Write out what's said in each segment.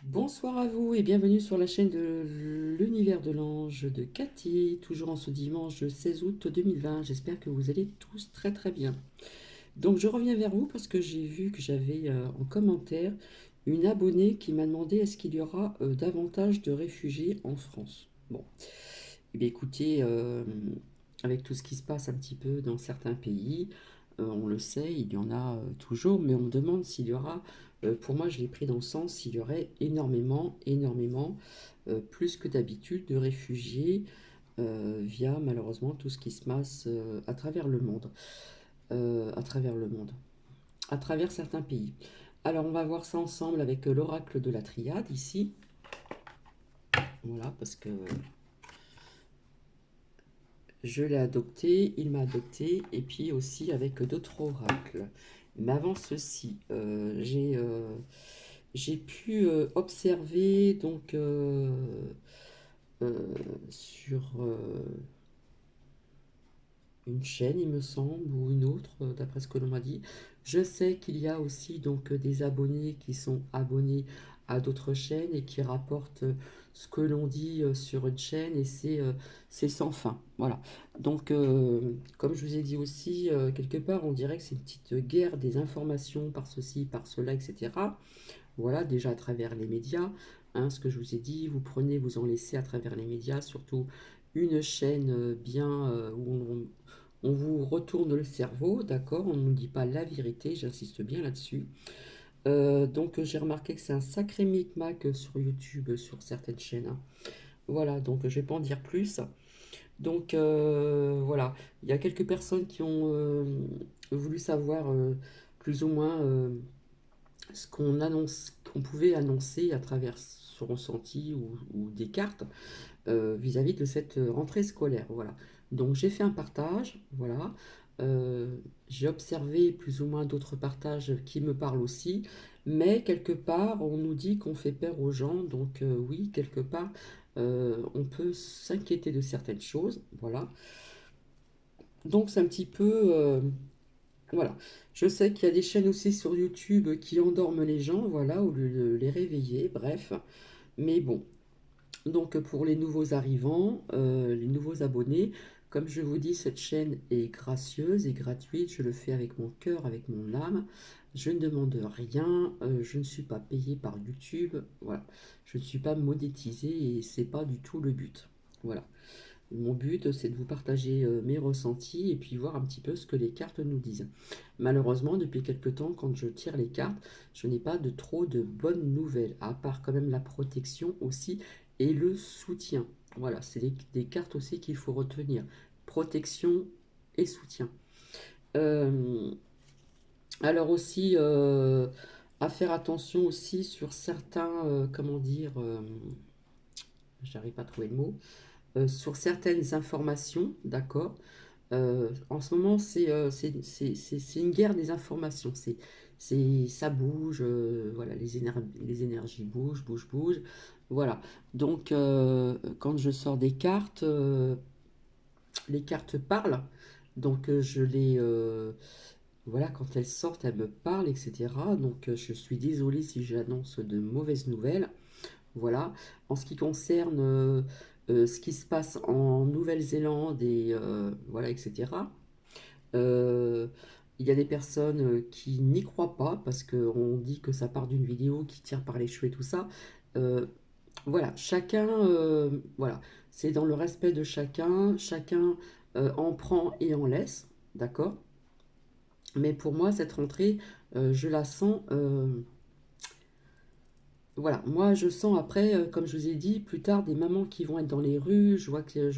Bonsoir à vous et bienvenue sur la chaîne de l'univers de l'ange de Cathy, toujours en ce dimanche 16 août 2020. J'espère que vous allez tous très très bien. Donc je reviens vers vous parce que j'ai vu que j'avais en commentaire une abonnée qui m'a demandé est-ce qu'il y aura davantage de réfugiés en France. Bon, eh bien écoutez, avec tout ce qui se passe un petit peu dans certains pays, on le sait, il y en a toujours, mais on me demande s'il y aura, pour moi je l'ai pris dans le sens, s'il y aurait énormément, énormément, plus que d'habitude, de réfugiés via malheureusement tout ce qui se passe à travers le monde, à travers le monde, à travers certains pays. Alors on va voir ça ensemble avec l'oracle de la triade ici, voilà, parce que je l'ai adopté, il m'a adopté, et puis aussi avec d'autres oracles. Mais avant ceci, j'ai pu observer donc euh, sur une chaîne, il me semble, ou une autre, d'après ce que l'on m'a dit. Je sais qu'il y a aussi donc des abonnés qui sont abonnés à d'autres chaînes et qui rapportent ce que l'on dit sur une chaîne et c'est sans fin. Voilà. Donc, comme je vous ai dit aussi, quelque part, on dirait que c'est une petite guerre des informations par ceci, par cela, etc. Voilà, déjà à travers les médias, hein, ce que je vous ai dit, vous prenez, vous en laissez à travers les médias, surtout une chaîne bien où on vous retourne le cerveau, d'accord? On ne nous dit pas la vérité, j'insiste bien là-dessus. Donc j'ai remarqué que c'est un sacré micmac sur YouTube, sur certaines chaînes, hein. Voilà, donc je vais pas en dire plus. Donc voilà, il y a quelques personnes qui ont voulu savoir plus ou moins ce qu'on annonce, qu'on pouvait annoncer à travers son ressenti ou des cartes vis-à-vis de cette rentrée scolaire. Voilà. Donc j'ai fait un partage, voilà. J'ai observé plus ou moins d'autres partages qui me parlent aussi, mais quelque part on nous dit qu'on fait peur aux gens, donc oui, quelque part on peut s'inquiéter de certaines choses, voilà. Donc c'est un petit peu, voilà. Je sais qu'il y a des chaînes aussi sur YouTube qui endorment les gens, voilà, au lieu de les réveiller, bref. Mais bon, donc pour les nouveaux arrivants, les nouveaux abonnés, comme je vous dis, cette chaîne est gracieuse et gratuite. Je le fais avec mon cœur, avec mon âme. Je ne demande rien. Je ne suis pas payé par YouTube. Voilà. Je ne suis pas monétisé et c'est pas du tout le but. Voilà. Mon but, c'est de vous partager mes ressentis et puis voir un petit peu ce que les cartes nous disent. Malheureusement, depuis quelque temps, quand je tire les cartes, je n'ai pas de trop de bonnes nouvelles, à part quand même la protection aussi et le soutien. Voilà, c'est des cartes aussi qu'il faut retenir. Protection et soutien. Euh, alors aussi, à faire attention aussi sur certains, comment dire, j'arrive pas à trouver le mot, sur certaines informations, d'accord. En ce moment, c'est une guerre des informations. Ça bouge, voilà, les énergies bougent, bougent, bougent. Voilà. Donc, quand je sors des cartes, les cartes parlent. Donc, voilà, quand elles sortent, elles me parlent, etc. Donc, je suis désolée si j'annonce de mauvaises nouvelles. Voilà. En ce qui concerne ce qui se passe en Nouvelle-Zélande et voilà, etc. euh, il y a des personnes qui n'y croient pas parce qu'on dit que ça part d'une vidéo qui tire par les cheveux et tout ça. Euh, voilà, chacun, voilà, c'est dans le respect de chacun, chacun en prend et en laisse, d'accord? Mais pour moi, cette rentrée, je la sens. Voilà, moi je sens après, comme je vous ai dit, plus tard des mamans qui vont être dans les rues, je vois que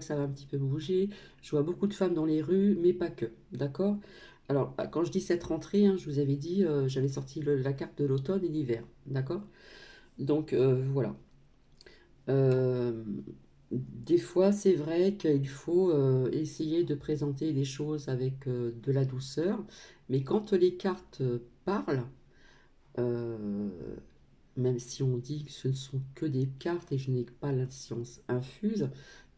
ça va un petit peu bouger, je vois beaucoup de femmes dans les rues, mais pas que, d'accord? Alors, quand je dis cette rentrée, hein, je vous avais dit, j'avais sorti la carte de l'automne et l'hiver, d'accord? Donc voilà. Euh, des fois, c'est vrai qu'il faut essayer de présenter les choses avec de la douceur, mais quand les cartes parlent, euh, même si on dit que ce ne sont que des cartes et je n'ai pas la science infuse,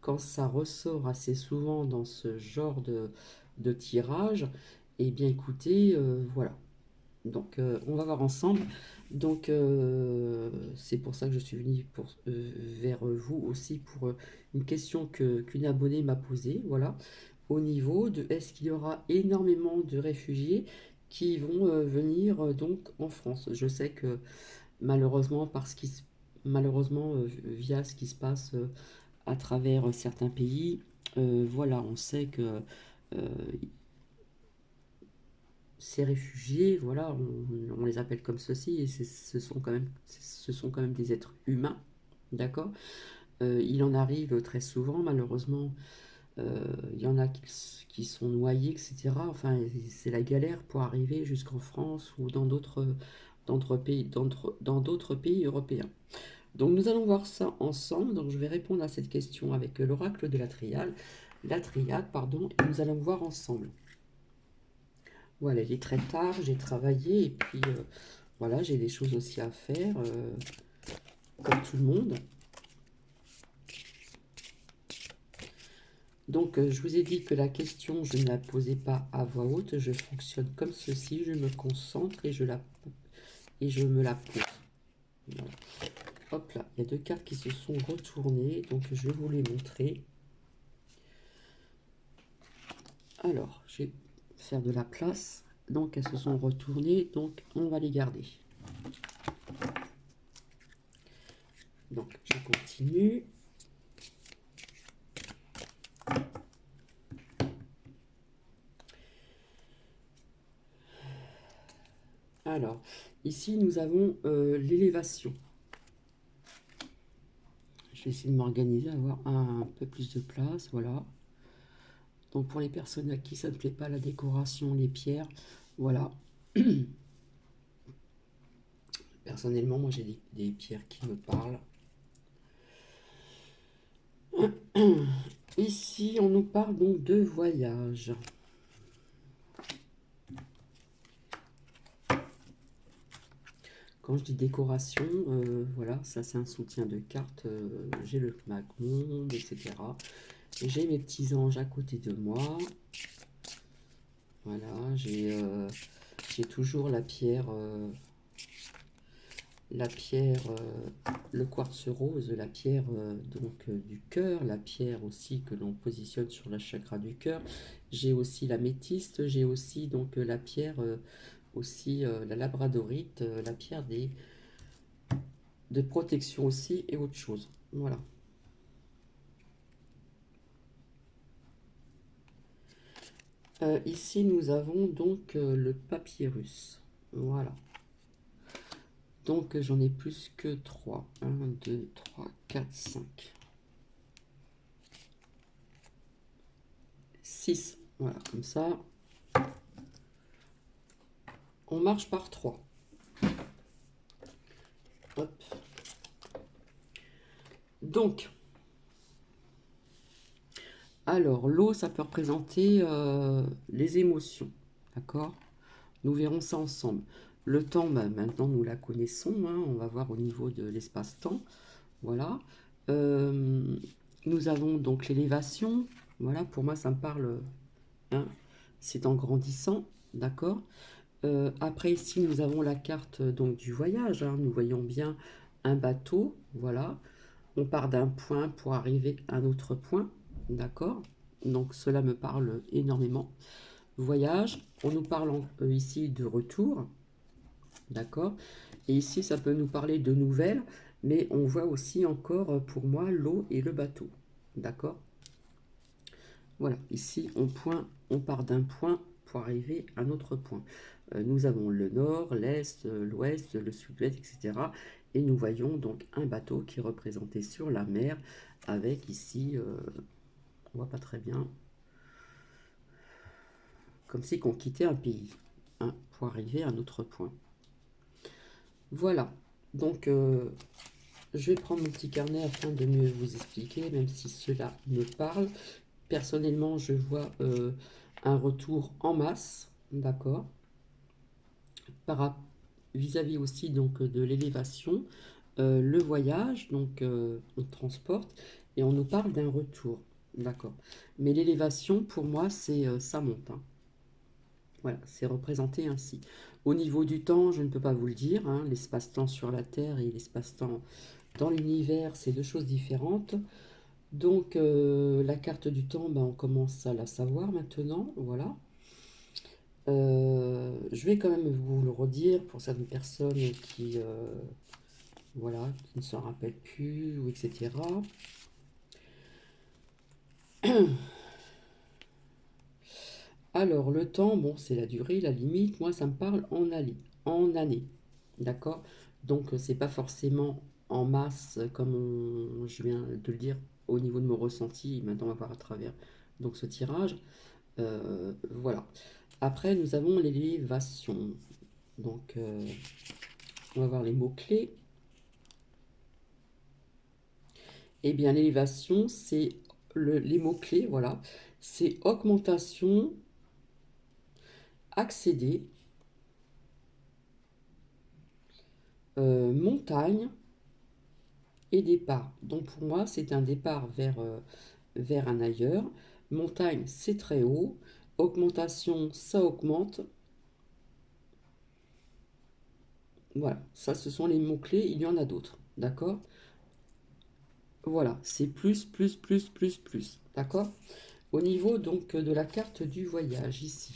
quand ça ressort assez souvent dans ce genre de tirage, eh bien écoutez, voilà. Donc, on va voir ensemble. Donc, c'est pour ça que je suis venue vers vous aussi pour une question qu'une abonnée m'a posée. Voilà. Au niveau de est-ce qu'il y aura énormément de réfugiés qui vont venir donc en France? Je sais que malheureusement, malheureusement via ce qui se passe à travers certains pays, voilà, on sait que euh, ces réfugiés, voilà, on les appelle comme ceci, et ce sont quand même des êtres humains, d'accord. Il en arrive très souvent, malheureusement, il y en a qui sont noyés, etc. Enfin, c'est la galère pour arriver jusqu'en France ou dans d'autres pays européens. Donc nous allons voir ça ensemble. Donc je vais répondre à cette question avec l'oracle de la triade, pardon, et nous allons voir ensemble. Voilà, il est très tard, j'ai travaillé et puis voilà, j'ai des choses aussi à faire, comme tout le monde. Donc je vous ai dit que la question, je ne la posais pas à voix haute, je fonctionne comme ceci, je me concentre et je me la pose. Voilà. Hop là, il y a deux cartes qui se sont retournées, donc je vais vous les montrer. Alors, je vais faire de la place. Donc, elles se sont retournées, donc on va les garder. Donc, je continue. Alors, ici, nous avons l'élévation. Je vais essayer de m'organiser, avoir un peu plus de place, voilà. Donc, pour les personnes à qui ça ne plaît pas, la décoration, les pierres, voilà. Personnellement, moi, j'ai des pierres qui me parlent. Ici, on nous parle donc de voyage. Quand je dis décoration, voilà, ça c'est un soutien de cartes. J'ai le Macmonde, etc. J'ai mes petits anges à côté de moi. Voilà, j'ai toujours la pierre, le quartz rose, la pierre du cœur, la pierre aussi que l'on positionne sur la chakra du cœur. J'ai aussi la métiste, j'ai aussi donc la pierre aussi la labradorite, la pierre de protection aussi et autre chose. Voilà. Ici, nous avons donc le papyrus. Voilà. Donc, j'en ai plus que 3. 1, 2, 3, 4, 5. 6. Voilà, comme ça. On marche par 3. Hop. Donc, alors, l'eau, ça peut représenter les émotions. D'accord? Nous verrons ça ensemble. Le temps, bah, maintenant, nous la connaissons. Hein, on va voir au niveau de l'espace-temps. Voilà. Nous avons donc l'élévation. Voilà, pour moi, ça me parle. Hein, c'est en grandissant. D'accord. Après, ici, nous avons la carte donc du voyage. Hein, nous voyons bien un bateau. Voilà. On part d'un point pour arriver à un autre point. D'accord. Donc, cela me parle énormément. Voyage. On nous parle ici de retour. D'accord. Et ici, ça peut nous parler de nouvelles, mais on voit aussi encore, pour moi, l'eau et le bateau. D'accord. Voilà, ici, on part d'un point pour arriver à un autre point. Nous avons le nord, l'est, l'ouest, le sud-ouest, etc. Et nous voyons donc un bateau qui est représenté sur la mer, avec ici, on voit pas très bien, comme si on quittait un pays, hein, pour arriver à un autre point. Voilà, donc je vais prendre mon petit carnet afin de mieux vous expliquer, même si cela me parle. Personnellement, je vois un retour en masse, d'accord, vis-à-vis aussi donc de l'élévation, le voyage, donc on transporte et on nous parle d'un retour, d'accord. Mais l'élévation, pour moi, c'est ça monte. Hein. Voilà, c'est représenté ainsi. Au niveau du temps, je ne peux pas vous le dire, hein, l'espace-temps sur la Terre et l'espace-temps dans l'univers, c'est deux choses différentes. Donc, la carte du temps, ben, on commence à la savoir maintenant, voilà. Je vais quand même vous le redire pour certaines personnes qui, voilà, qui ne s'en rappellent plus, ou etc. Alors, le temps, bon, c'est la durée, la limite. Moi, ça me parle en année. D'accord? Donc, c'est pas forcément en masse, comme je viens de le dire, au niveau de mon ressenti. Maintenant, on va voir à travers donc, ce tirage. Voilà. Après, nous avons l'élévation. Donc, on va voir les mots-clés. Eh bien, l'élévation, c'est les mots-clés, voilà. C'est augmentation, accéder, montagne et départ. Donc, pour moi, c'est un départ vers un ailleurs. Montagne, c'est très haut. Augmentation, ça augmente. Voilà, ça, ce sont les mots-clés. Il y en a d'autres, d'accord? Voilà, c'est plus, plus, plus, plus, plus, d'accord? Au niveau donc de la carte du voyage ici,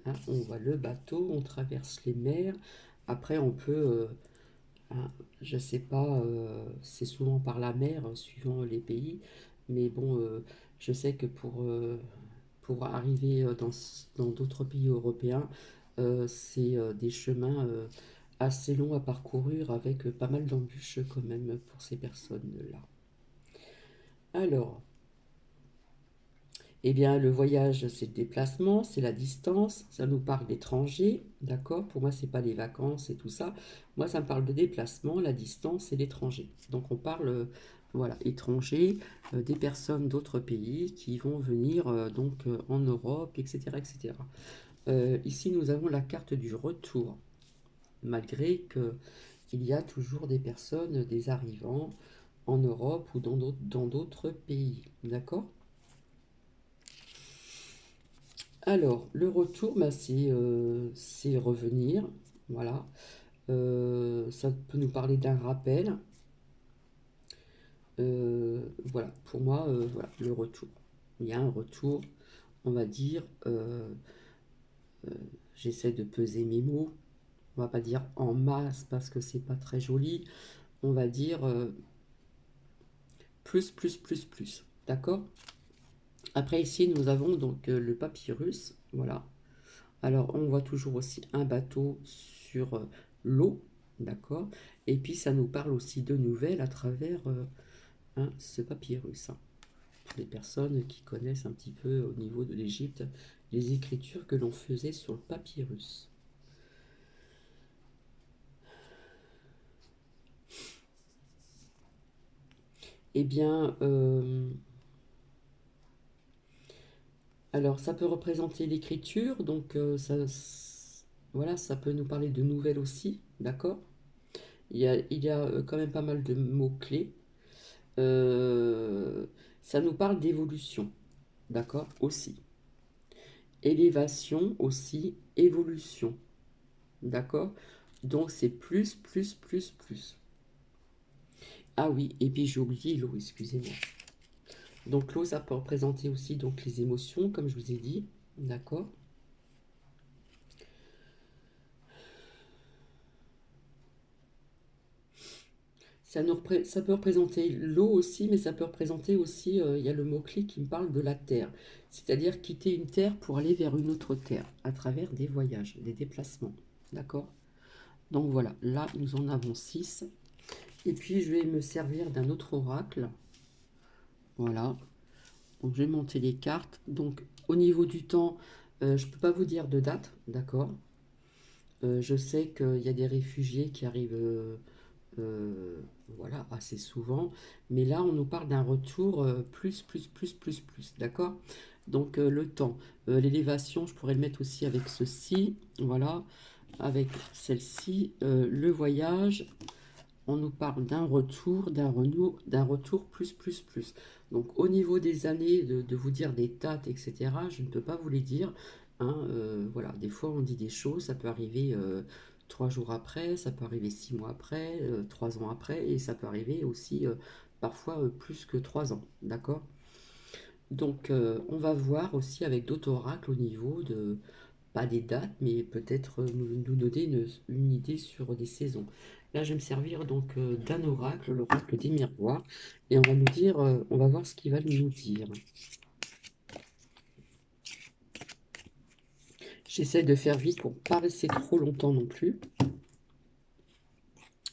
hein, on voit le bateau, on traverse les mers. Après, on peut, hein, je sais pas, c'est souvent par la mer, suivant les pays. Mais bon, je sais que pour arriver dans d'autres pays européens, c'est des chemins assez longs à parcourir avec pas mal d'embûches quand même pour ces personnes-là. Alors, eh bien, le voyage, c'est le déplacement, c'est la distance, ça nous parle d'étranger, d'accord? Pour moi, c'est pas les vacances et tout ça. Moi, ça me parle de déplacement, la distance et l'étranger. Donc, on parle, voilà, étranger, des personnes d'autres pays qui vont venir en Europe, etc., etc. Ici, nous avons la carte du retour, malgré que il y a toujours des personnes, des arrivants en Europe ou dans d'autres pays, d'accord? Alors, le retour, bah, c'est revenir, voilà. Ça peut nous parler d'un rappel. Voilà, pour moi, voilà, le retour. Il y a un retour, on va dire, j'essaie de peser mes mots, on va pas dire en masse parce que c'est pas très joli, on va dire plus, plus, plus, plus, d'accord? Après ici, nous avons donc le papyrus, voilà. Alors, on voit toujours aussi un bateau sur l'eau, d'accord? Et puis, ça nous parle aussi de nouvelles à travers ce papyrus, hein. Pour les personnes qui connaissent un petit peu au niveau de l'Égypte, les écritures que l'on faisait sur le papyrus. Eh bien, alors, ça peut représenter l'écriture, donc voilà, ça peut nous parler de nouvelles aussi, d'accord? Il y a quand même pas mal de mots-clés. Euh, Ça nous parle d'évolution, d'accord? Aussi. Élévation aussi, évolution, d'accord? Donc c'est plus, plus, plus, plus. Ah oui, et puis j'ai oublié l'eau, excusez-moi. Donc l'eau, ça peut représenter aussi donc les émotions, comme je vous ai dit, d'accord? Ça peut représenter l'eau aussi, mais ça peut représenter aussi, il y a le mot-clé qui me parle de la terre. C'est-à-dire quitter une terre pour aller vers une autre terre, à travers des voyages, des déplacements. D'accord? Donc voilà, là nous en avons 6. Et puis je vais me servir d'un autre oracle. Voilà. Donc je vais monter les cartes. Donc au niveau du temps, je ne peux pas vous dire de date, d'accord? Je sais qu'il y a des réfugiés qui arrivent euh, voilà, assez souvent. Mais là, on nous parle d'un retour plus, plus, plus, plus, plus. D'accord? Donc, le temps. L'élévation, je pourrais le mettre aussi avec ceci. Voilà. Avec celle-ci. Le voyage. On nous parle d'un retour plus, plus, plus. Donc, au niveau des années, de vous dire des dates, etc., je ne peux pas vous les dire. Hein, voilà, des fois on dit des choses, ça peut arriver 3 jours après, ça peut arriver 6 mois après, 3 ans après, et ça peut arriver aussi parfois plus que 3 ans, d'accord? Donc on va voir aussi avec d'autres oracles au niveau de, pas des dates, mais peut-être nous donner une idée sur des saisons. Là, je vais me servir donc d'un oracle, l'oracle des miroirs, et on va nous dire, on va voir ce qu'il va nous dire. J'essaie de faire vite pour pas rester trop longtemps non plus.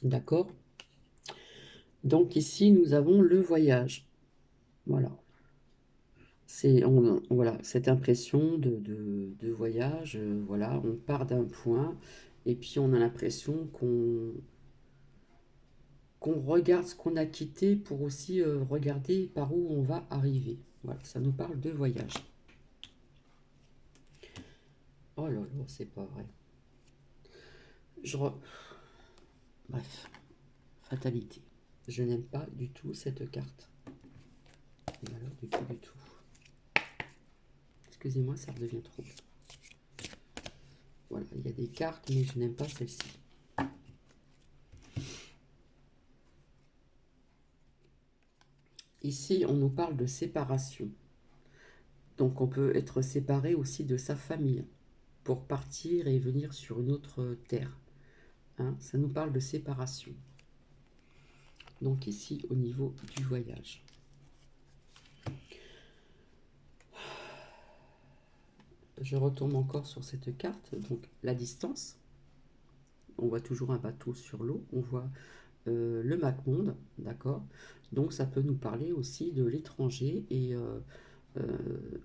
D'accord? Donc ici, nous avons le voyage. Voilà. C'est voilà, cette impression de voyage. Voilà, on part d'un point et puis on a l'impression qu'on regarde ce qu'on a quitté pour aussi regarder par où on va arriver. Voilà, ça nous parle de voyage. Oh là là, c'est pas vrai. Bref, fatalité. Je n'aime pas du tout cette carte. Voilà, du tout, du tout. Excusez-moi, ça redevient trop. Voilà, il y a des cartes, mais je n'aime pas celle-ci. Ici, on nous parle de séparation. Donc, on peut être séparé aussi de sa famille pour partir et venir sur une autre terre. Hein, ça nous parle de séparation. Donc, ici, au niveau du voyage. Je retourne encore sur cette carte. Donc, la distance. On voit toujours un bateau sur l'eau. On voit le MacMonde, d'accord? Donc, ça peut nous parler aussi de l'étranger et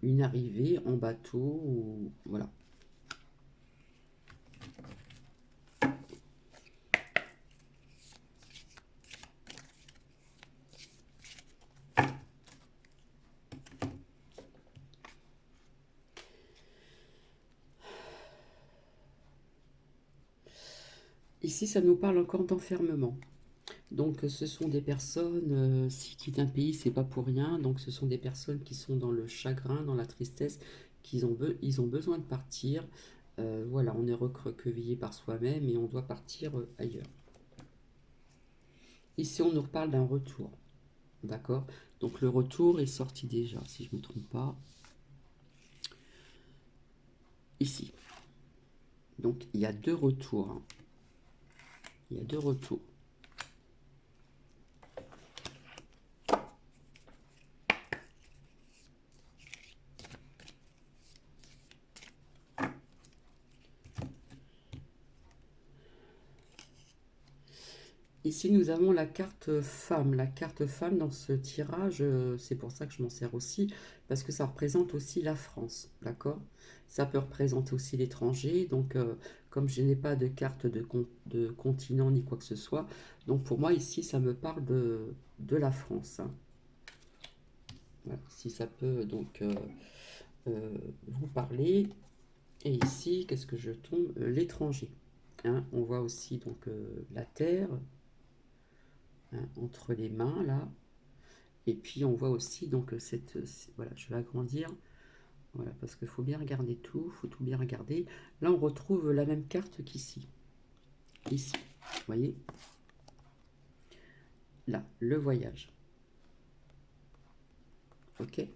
une arrivée en bateau, ou, voilà. Ici, ça nous parle encore d'enfermement. Donc, ce sont des personnes, s'ils quittent un pays, c'est pas pour rien. Donc, ce sont des personnes qui sont dans le chagrin, dans la tristesse, ils ont besoin de partir. Voilà, on est recroquevillé par soi-même et on doit partir ailleurs. Ici, on nous reparle d'un retour. D'accord? Donc, le retour est sorti déjà, si je ne me trompe pas. Ici. Donc, il y a deux retours. Hein. Il y a deux retours. Ici, nous avons la carte femme. La carte femme dans ce tirage, c'est pour ça que je m'en sers aussi, parce que ça représente aussi la France, d'accord? Ça peut représenter aussi l'étranger, donc comme je n'ai pas de carte de continent ni quoi que ce soit, donc pour moi ici, ça me parle de la France. Hein. Voilà, si ça peut donc vous parler. Et ici, qu'est-ce que je tombe? L'étranger. Hein, on voit aussi donc la terre. Hein, entre les mains là, et puis on voit aussi donc voilà, je vais agrandir, voilà, parce qu'il faut bien regarder tout, faut tout bien regarder. Là on retrouve la même carte qu'ici, ici, vous voyez, là le voyage, ok,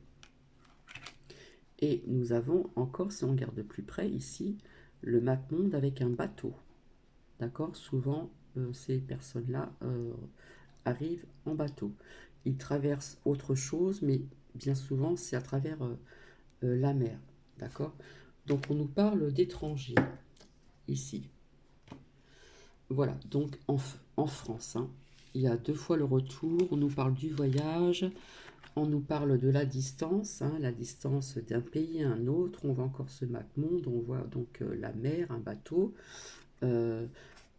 et nous avons encore, si on regarde de plus près ici, le MacMonde avec un bateau, d'accord. Souvent ces personnes là arrivent en bateau, ils traversent autre chose, mais bien souvent c'est à travers la mer, d'accord. Donc on nous parle d'étrangers ici. Voilà, donc en France, hein, il y a deux fois le retour, on nous parle du voyage, on nous parle de la distance, hein, la distance d'un pays à un autre, on voit encore ce MacMonde, on voit donc la mer, un bateau. Euh,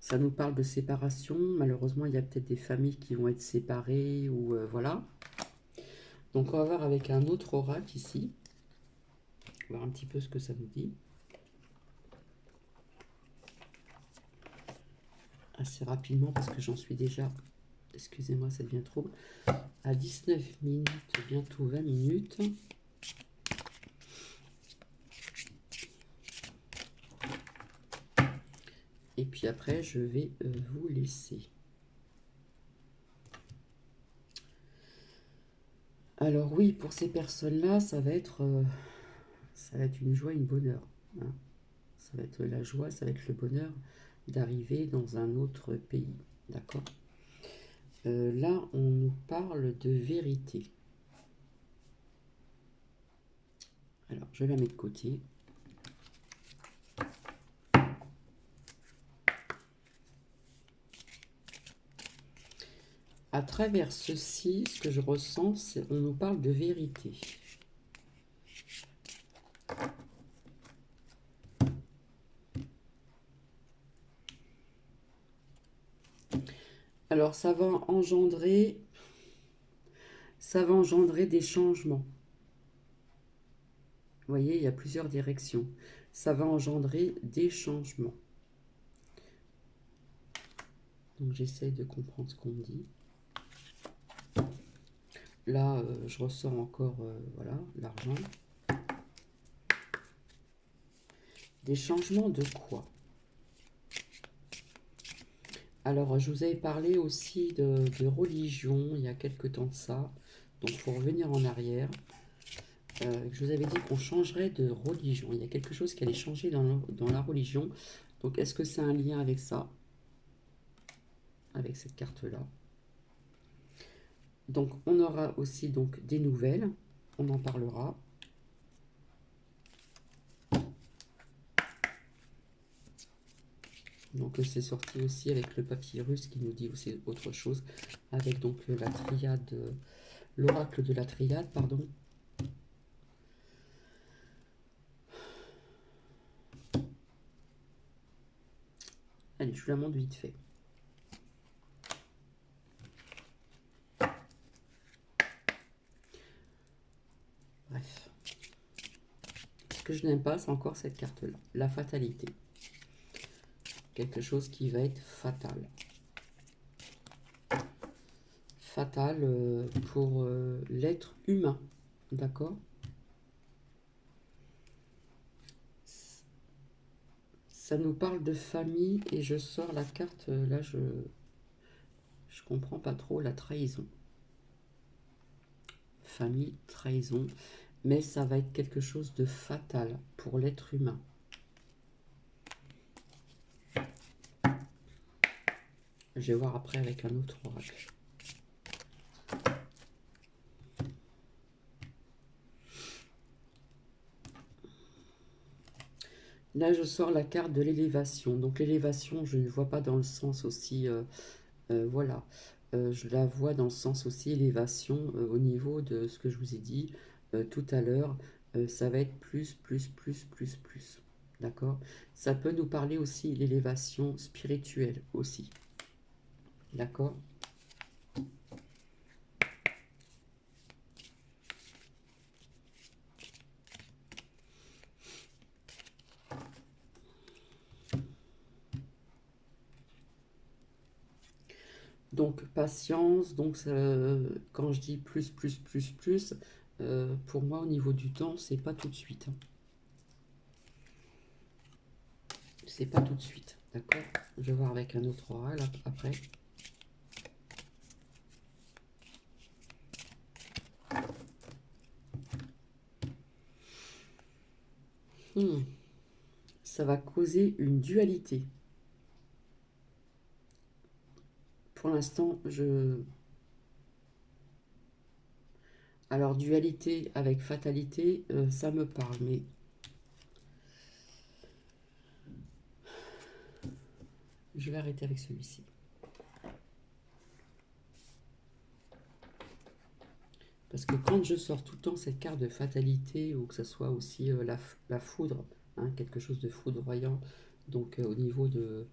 Ça nous parle de séparation, malheureusement il y a peut-être des familles qui vont être séparées, ou voilà. Donc on va voir avec un autre oracle ici, voir un petit peu ce que ça nous dit. Assez rapidement parce que j'en suis déjà, excusez-moi, ça devient trop, à 19 minutes, bientôt 20 minutes. puis après, je vais vous laisser. Alors oui, pour ces personnes-là, ça va être une joie, une bonheur, hein. Ça va être la joie, ça va être le bonheur d'arriver dans un autre pays. D'accord? Là, on nous parle de vérité. Alors, je la mets de côté. À travers ceci, ce que je ressens, c'est on nous parle de vérité. Alors, ça va engendrer des changements. Vous voyez, il y a plusieurs directions. Ça va engendrer des changements. Donc, j'essaie de comprendre ce qu'on me dit. Là, je ressens encore, voilà, l'argent. Des changements de quoi? Alors, je vous avais parlé aussi de religion il y a quelque temps de ça. Donc, il faut revenir en arrière. Je vous avais dit qu'on changerait de religion. Il y a quelque chose qui allait changer dans la religion. Donc, est-ce que c'est un lien avec ça? Avec cette carte-là. Donc, on aura aussi donc des nouvelles. On en parlera. Donc, c'est sorti aussi avec le papyrus qui nous dit aussi autre chose. Avec donc la triade, l'oracle de la triade, pardon. Allez, je vous la montre vite fait. Bref. Ce que je n'aime pas, c'est encore cette carte-là. La fatalité. Quelque chose qui va être fatal. Fatal pour l'être humain. D'accord? Ça nous parle de famille et je sors la carte, là je comprends pas trop la trahison. Famille, trahison, mais ça va être quelque chose de fatal pour l'être humain. Je vais voir après avec un autre oracle. Là, je sors la carte de l'élévation. Donc l'élévation, je ne vois pas dans le sens aussi, voilà. Je la vois dans le sens aussi élévation au niveau de ce que je vous ai dit tout à l'heure. Ça va être plus, plus, plus, plus, plus. D'accord? Ça peut nous parler aussi l'élévation spirituelle aussi. D'accord? Donc, patience. Donc, quand je dis plus, plus, plus, plus, pour moi, au niveau du temps, c'est pas tout de suite, hein. C'est pas tout de suite. D'accord? Je vais voir avec un autre oral après. Ça va causer une dualité. Pour l'instant, alors, dualité avec fatalité, ça me parle, mais... Je vais arrêter avec celui-ci. Parce que quand je sors tout le temps cette carte de fatalité, ou que ce soit aussi la foudre, hein, quelque chose de foudroyant, donc au niveau de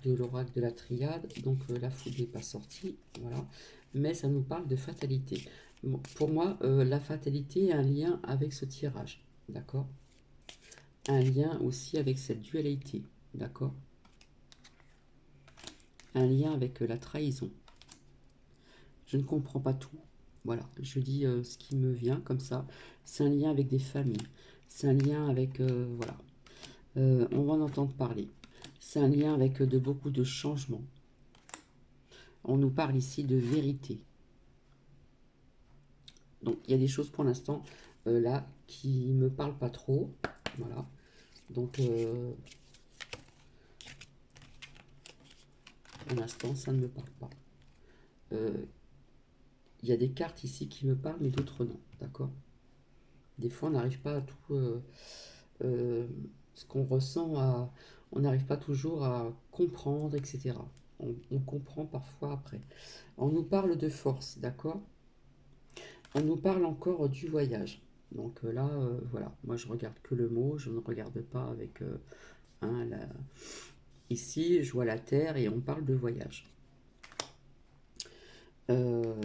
l'oracle de la triade, donc la foudre n'est pas sortie, voilà, mais ça nous parle de fatalité. Bon, pour moi, la fatalité a un lien avec ce tirage, d'accord? Un lien aussi avec cette dualité, d'accord? Un lien avec la trahison. Je ne comprends pas tout. Voilà, je dis ce qui me vient comme ça. C'est un lien avec des familles. C'est un lien avec... voilà. On va en entendre parler. c'est un lien avec de beaucoup de changements. On nous parle ici de vérité. Donc, il y a des choses pour l'instant, là, qui ne me parlent pas trop. Voilà. Donc, pour l'instant, ça ne me parle pas. Il y a des cartes ici qui me parlent, mais d'autres non. D'accord? Des fois, on n'arrive pas à tout... ce qu'on ressent, on n'arrive pas toujours à comprendre, etc. On comprend parfois après. On nous parle de force, d'accord? On nous parle encore du voyage. Donc là, voilà, moi je regarde que le mot, je ne regarde pas avec... hein, ici, je vois la Terre et on parle de voyage. Voilà.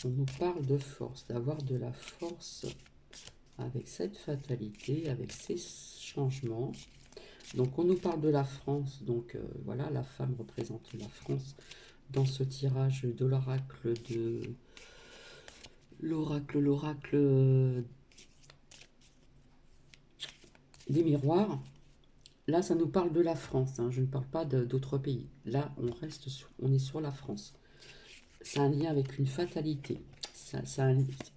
On nous parle de force, d'avoir de la force avec cette fatalité, avec ces changements. Donc on nous parle de la France, donc voilà, la femme représente la France dans ce tirage de l'oracle l'oracle des miroirs. Là, ça nous parle de la France, hein, je ne parle pas d'autres pays. Là, on est sur la France. C'est un lien avec une fatalité.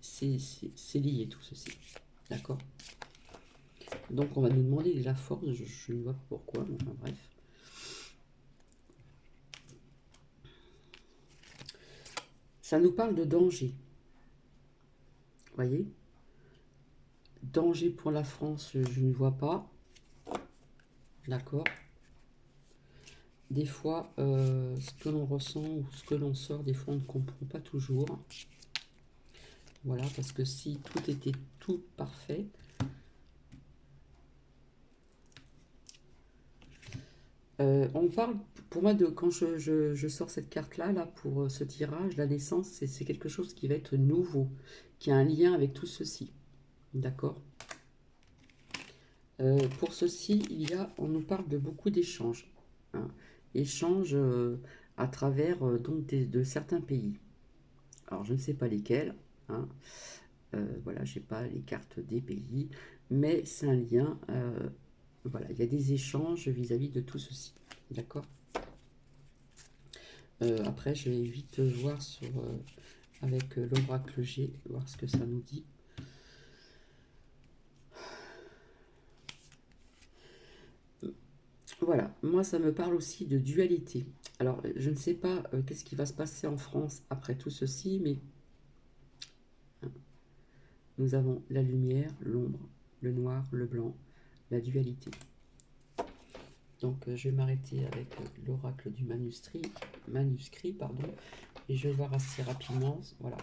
C'est lié tout ceci. D'accord? Donc, on va nous demander de la force. Je ne vois pas pourquoi, mais enfin bref. Ça nous parle de danger. Vous voyez? Danger pour la France, je ne vois pas. D'accord? Des fois, ce que l'on ressent ou ce que l'on sort, des fois, on ne comprend pas toujours. Voilà, parce que si tout était tout parfait, on parle, pour moi, de quand je sors cette carte-là, là, pour ce tirage, la naissance, c'est quelque chose qui va être nouveau, qui a un lien avec tout ceci. D'accord? Pour ceci, on nous parle de beaucoup d'échanges. Hein. Échanges à travers donc de certains pays. Alors, je ne sais pas lesquels. Hein. Voilà, je n'ai pas les cartes des pays, mais c'est un lien. Voilà, il y a des échanges vis-à-vis de tout ceci. D'accord? Après, je vais vite voir avec l'oracle G, voir ce que ça nous dit. Voilà, moi ça me parle aussi de dualité. Alors, je ne sais pas qu'est-ce qui va se passer en France après tout ceci, mais nous avons la lumière, l'ombre, le noir, le blanc, la dualité. Donc, je vais m'arrêter avec l'oracle du manuscrit, pardon, et je vais voir assez rapidement, voilà,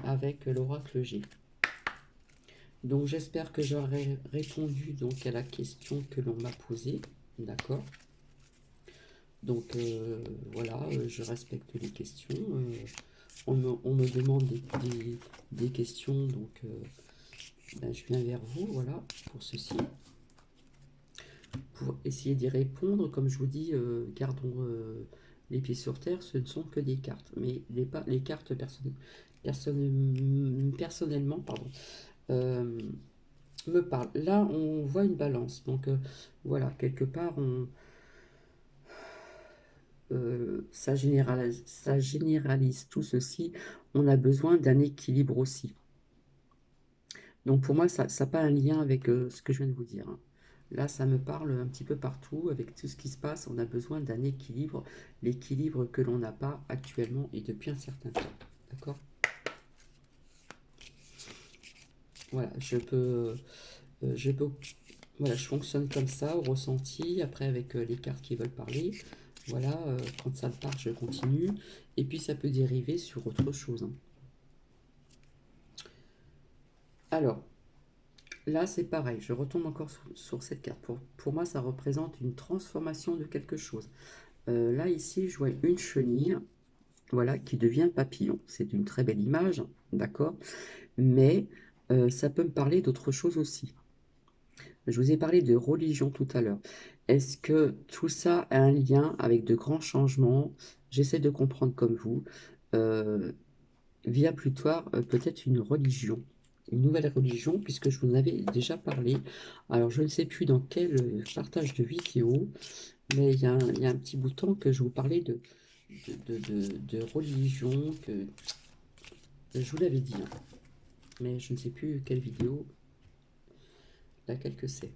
avec l'oracle G. Donc, j'espère que j'aurai répondu donc à la question que l'on m'a posée, d'accord. Donc, voilà, je respecte les questions. On me demande des questions, donc ben, je viens vers vous, voilà, pour ceci. Pour essayer d'y répondre, comme je vous dis, gardons les pieds sur terre, ce ne sont que des cartes. Mais les cartes personnellement, pardon, me parlent. Là, on voit une balance. Donc, voilà, quelque part, ça généralise tout ceci. On a besoin d'un équilibre aussi. Donc, pour moi, ça n'a pas un lien avec ce que je viens de vous dire. Hein. Là, ça me parle un petit peu partout, avec tout ce qui se passe, on a besoin d'un équilibre, l'équilibre que l'on n'a pas actuellement et depuis un certain temps. D'accord? Voilà, voilà, je fonctionne comme ça, au ressenti, après avec les cartes qui veulent parler. Voilà, quand ça me parle, je continue. Et puis, ça peut dériver sur autre chose. Hein. Alors, là, c'est pareil, je retombe encore sur cette carte. Pour moi, ça représente une transformation de quelque chose. Là, ici, je vois une chenille, voilà, qui devient papillon. C'est une très belle image, d'accord? Mais ça peut me parler d'autre chose aussi. Je vous ai parlé de religion tout à l'heure. Est-ce que tout ça a un lien avec de grands changements? J'essaie de comprendre comme vous. Via Plutoire, peut-être une religion. une nouvelle religion, puisque je vous en avais déjà parlé. Alors, je ne sais plus dans quel partage de vidéo, mais il y a un petit bout de temps que je vous parlais de religion, que je vous l'avais dit, hein. Mais je ne sais plus quelle vidéo, laquelle que c'est.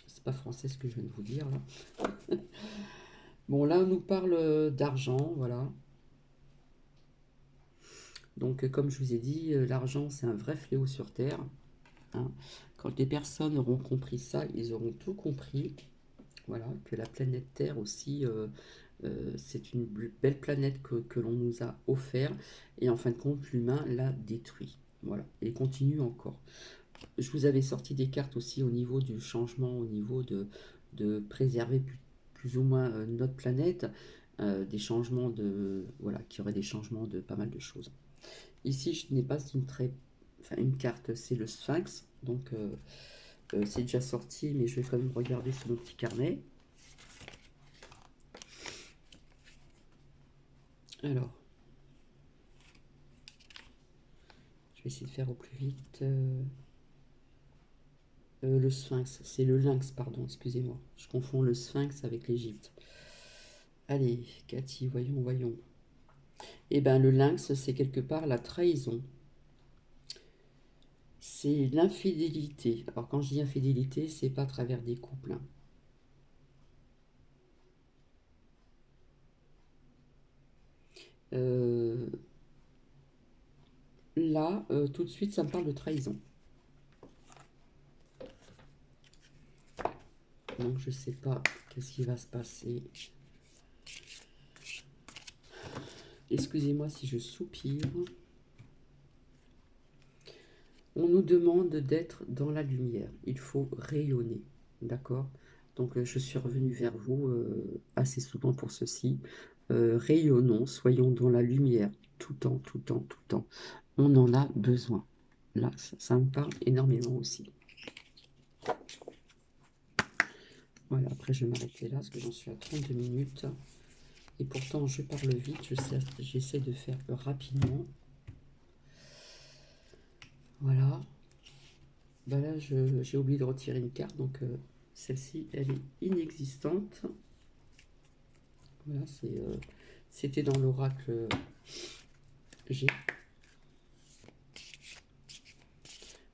C'est pas français ce que je viens de vous dire, là. Bon, là, on nous parle d'argent, voilà. Donc, comme je vous ai dit, l'argent, c'est un vrai fléau sur Terre, hein. Quand les personnes auront compris ça, ils auront tout compris. Voilà, que la planète Terre aussi, c'est une belle planète que l'on nous a offert. Et en fin de compte, l'humain l'a détruit. Voilà, et continue encore. Je vous avais sorti des cartes aussi au niveau du changement, au niveau de préserver plus ou moins notre planète. Des changements de... Voilà, qu'il y aurait des changements de pas mal de choses. Ici, je n'ai pas une carte, c'est le Sphinx. Donc, c'est déjà sorti, mais je vais quand même regarder sur mon petit carnet. Alors, je vais essayer de faire au plus vite. Le Sphinx, c'est le lynx, pardon, excusez-moi. Je confonds le Sphinx avec l'Égypte. Allez, Cathy, voyons. Eh bien, le lynx, c'est quelque part la trahison. C'est l'infidélité. Alors, quand je dis infidélité, c'est pas à travers des couples, hein. Euh, Là, tout de suite, ça me parle de trahison. Donc, je sais pas qu'est-ce qui va se passer. Excusez-moi si je soupire. On nous demande d'être dans la lumière. Il faut rayonner. D'accord? Donc, je suis revenue vers vous assez souvent pour ceci. Rayonnons, soyons dans la lumière tout le temps, tout le temps, tout le temps. On en a besoin. Là, ça me parle énormément aussi. Voilà, après je vais m'arrêter là parce que j'en suis à 32 minutes. Et pourtant, je parle vite, j'essaie de faire rapidement. Voilà. Bah là, j'ai oublié de retirer une carte, donc celle-ci, elle est inexistante. Voilà, c'était dans l'oracle G.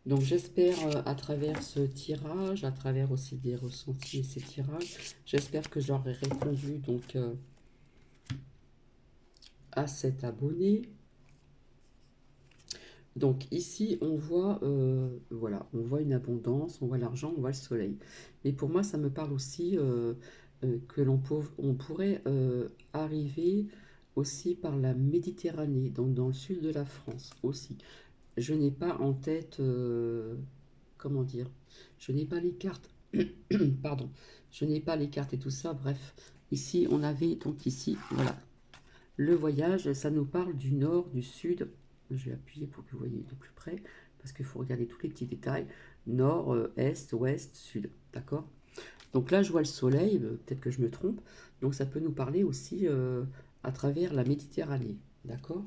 Donc j'espère à travers ce tirage, à travers aussi des ressentis et ces tirages, j'espère que j'aurai répondu donc à cet abonné. Donc ici on voit voilà, on voit une abondance, on voit l'argent, on voit le soleil. Mais pour moi ça me parle aussi que on pourrait arriver aussi par la Méditerranée, donc dans le sud de la France aussi. Je n'ai pas en tête, comment dire, je n'ai pas les cartes, pardon, je n'ai pas les cartes et tout ça, bref. Ici, on avait donc ici, voilà, le voyage, ça nous parle du nord, du sud. Je vais appuyer pour que vous voyez de plus près, parce qu'il faut regarder tous les petits détails. Nord, est, ouest, sud, d'accord? Donc là, je vois le soleil, peut-être que je me trompe. Donc ça peut nous parler aussi à travers la Méditerranée, d'accord?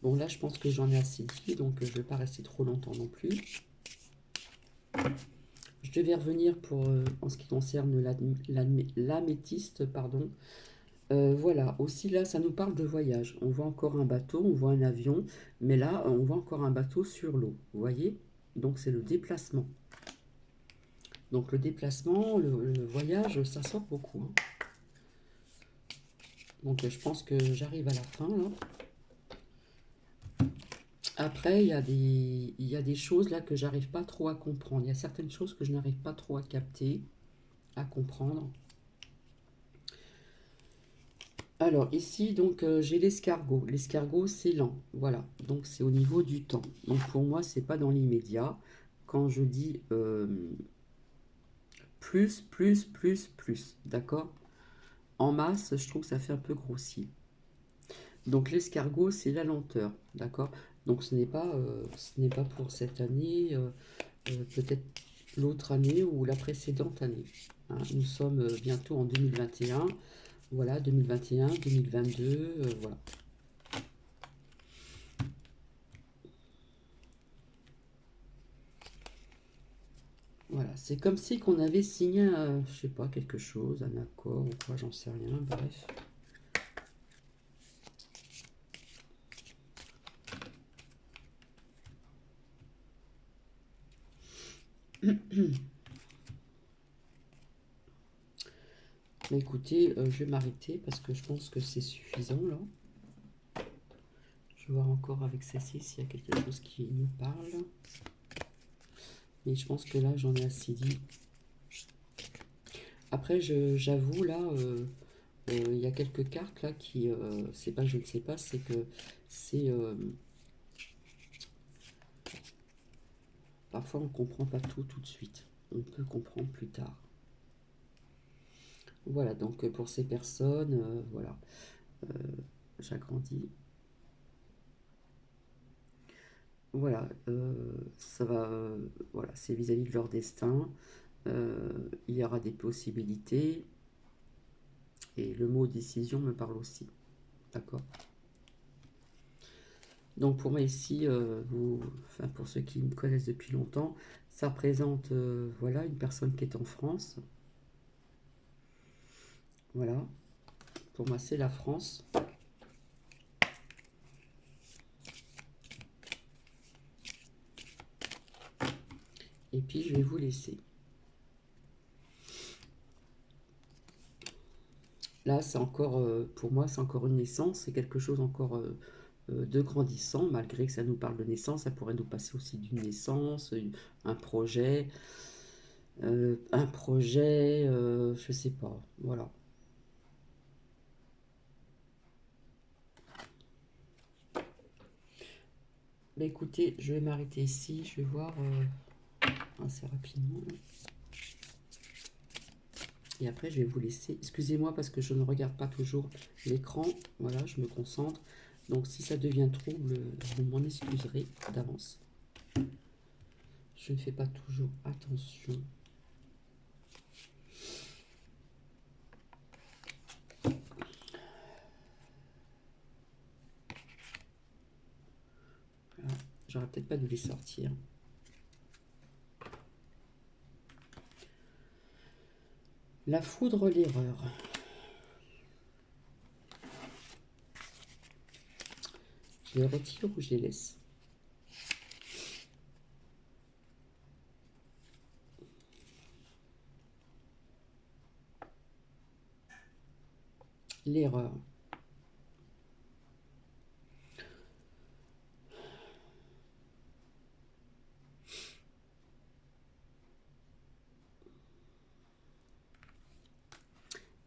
Bon, là, je pense que j'en ai assez dit, donc je ne vais pas rester trop longtemps non plus. Je devais revenir pour, en ce qui concerne l'améthyste, pardon. Voilà, aussi là, ça nous parle de voyage. On voit encore un bateau, on voit un avion, mais là, on voit encore un bateau sur l'eau, vous voyez? Donc, c'est le déplacement. Donc, le déplacement, le voyage, ça sort beaucoup, hein. Donc, je pense que j'arrive à la fin, là. Après, il y a des choses là que j'arrive pas trop à comprendre. Il y a certaines choses que je n'arrive pas trop à capter, à comprendre. Alors ici, donc j'ai l'escargot. L'escargot, c'est lent. Voilà, donc c'est au niveau du temps. Donc pour moi, c'est pas dans l'immédiat. Quand je dis plus, d'accord? En masse, je trouve que ça fait un peu grossier. Donc l'escargot, c'est la lenteur, d'accord? Donc ce n'est pas pour cette année, peut-être l'autre année ou la précédente année, hein. Nous sommes bientôt en 2021, voilà, 2021, 2022, voilà. Voilà, c'est comme si qu'on avait signé, je sais pas, quelque chose, un accord ou quoi, j'en sais rien, bref. Mais écoutez, je vais m'arrêter parce que je pense que c'est suffisant là. Je vais voir encore avec celle-ci s'il y a quelque chose qui nous parle. Mais je pense que là, j'en ai assez dit. Après, j'avoue, là, il y a quelques cartes là qui, c'est pas je ne sais pas, c'est que c'est parfois on comprend pas tout de suite. On peut comprendre plus tard. Voilà, donc pour ces personnes, voilà, j'agrandis. Voilà, ça va, voilà, c'est vis-à-vis de leur destin. Il y aura des possibilités. Et le mot décision me parle aussi. D'accord. Donc pour moi ici, enfin pour ceux qui me connaissent depuis longtemps, ça représente voilà, une personne qui est en France. Voilà. Pour moi, c'est la France. Et puis, je vais vous laisser. Là, c'est encore, pour moi, c'est encore une naissance. C'est quelque chose encore de grandissant. Malgré que ça nous parle de naissance, ça pourrait nous passer aussi d'une naissance, un projet. Je sais pas. Voilà. Bah écoutez, je vais m'arrêter ici. Je vais voir assez rapidement. Et après, je vais vous laisser. Excusez-moi parce que je ne regarde pas toujours l'écran. Voilà, je me concentre. Donc, si ça devient trouble, vous m'en excuserez d'avance. Je ne fais pas toujours attention. Voilà. J'aurais peut-être pas dû les sortir. La foudre, l'erreur. Je les retire ou je les laisse? L'erreur.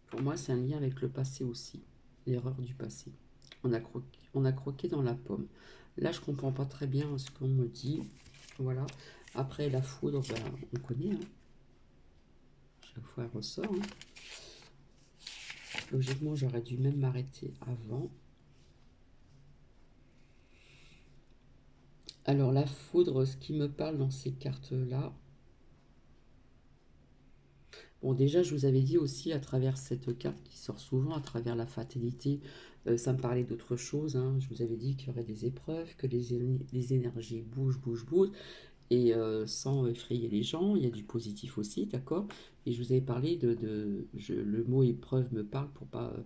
Pour moi, c'est un lien avec le passé aussi. L'erreur du passé. On a croqué dans la pomme. Là, je comprends pas très bien ce qu'on me dit. Voilà. Après, la foudre, ben, on connaît. Hein. Chaque fois, elle ressort. Hein. Logiquement, j'aurais dû même m'arrêter avant. Alors, la foudre, ce qui me parle dans ces cartes-là. Bon, déjà, je vous avais dit aussi, à travers cette carte qui sort souvent, à travers la fatalité, ça me parlait d'autre chose. Hein. Je vous avais dit qu'il y aurait des épreuves, que les énergies bougent. Et sans effrayer les gens, il y a du positif aussi, d'accord? Et je vous avais parlé le mot épreuve me parle pour pas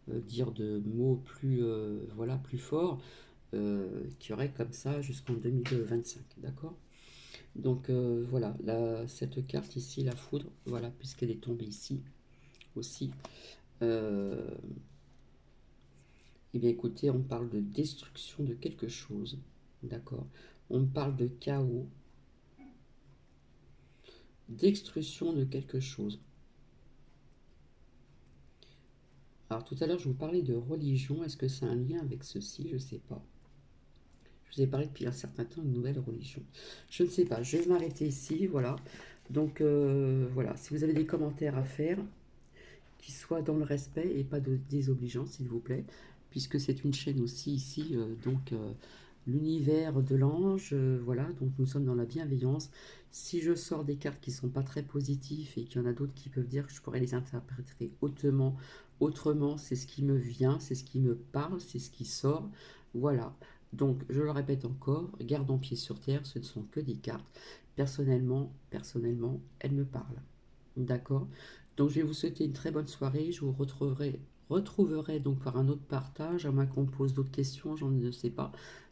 dire de mots plus, voilà, plus forts, qui y aurait comme ça jusqu'en 2025, d'accord? Donc voilà, cette carte ici, la foudre, voilà, puisqu'elle est tombée ici aussi. Eh bien écoutez, on parle de destruction de quelque chose, d'accord? On parle de chaos, d'extrusion de quelque chose. Alors tout à l'heure, je vous parlais de religion. Est-ce que c'est un lien avec ceci? Je ne sais pas. Je vous ai parlé depuis un certain temps d'une nouvelle religion. Je ne sais pas. Je vais m'arrêter ici. Voilà. Donc voilà. Si vous avez des commentaires à faire, qu'ils soient dans le respect et pas de désobligeance, s'il vous plaît. Puisque c'est une chaîne aussi ici. Donc l'univers de l'ange. Voilà. Donc nous sommes dans la bienveillance. Si je sors des cartes qui ne sont pas très positives et qu'il y en a d'autres qui peuvent dire que je pourrais les interpréter autrement, c'est ce qui me vient, c'est ce qui me parle, c'est ce qui sort. Voilà. Donc, je le répète encore, gardons pied sur terre, ce ne sont que des cartes. Personnellement, elles me parlent. D'accord? Donc, je vais vous souhaiter une très bonne soirée. Je vous retrouverai donc par un autre partage, à moins qu'on me pose d'autres questions, j'en ne sais pas.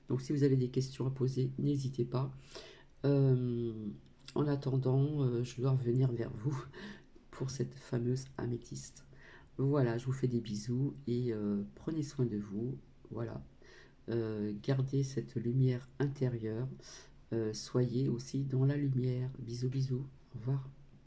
Donc, si vous avez des questions à poser, n'hésitez pas. Euh, En attendant, je dois revenir vers vous pour cette fameuse améthyste. Voilà, je vous fais des bisous et prenez soin de vous. Voilà. Gardez cette lumière intérieure. Soyez aussi dans la lumière. Bisous, bisous. Au revoir.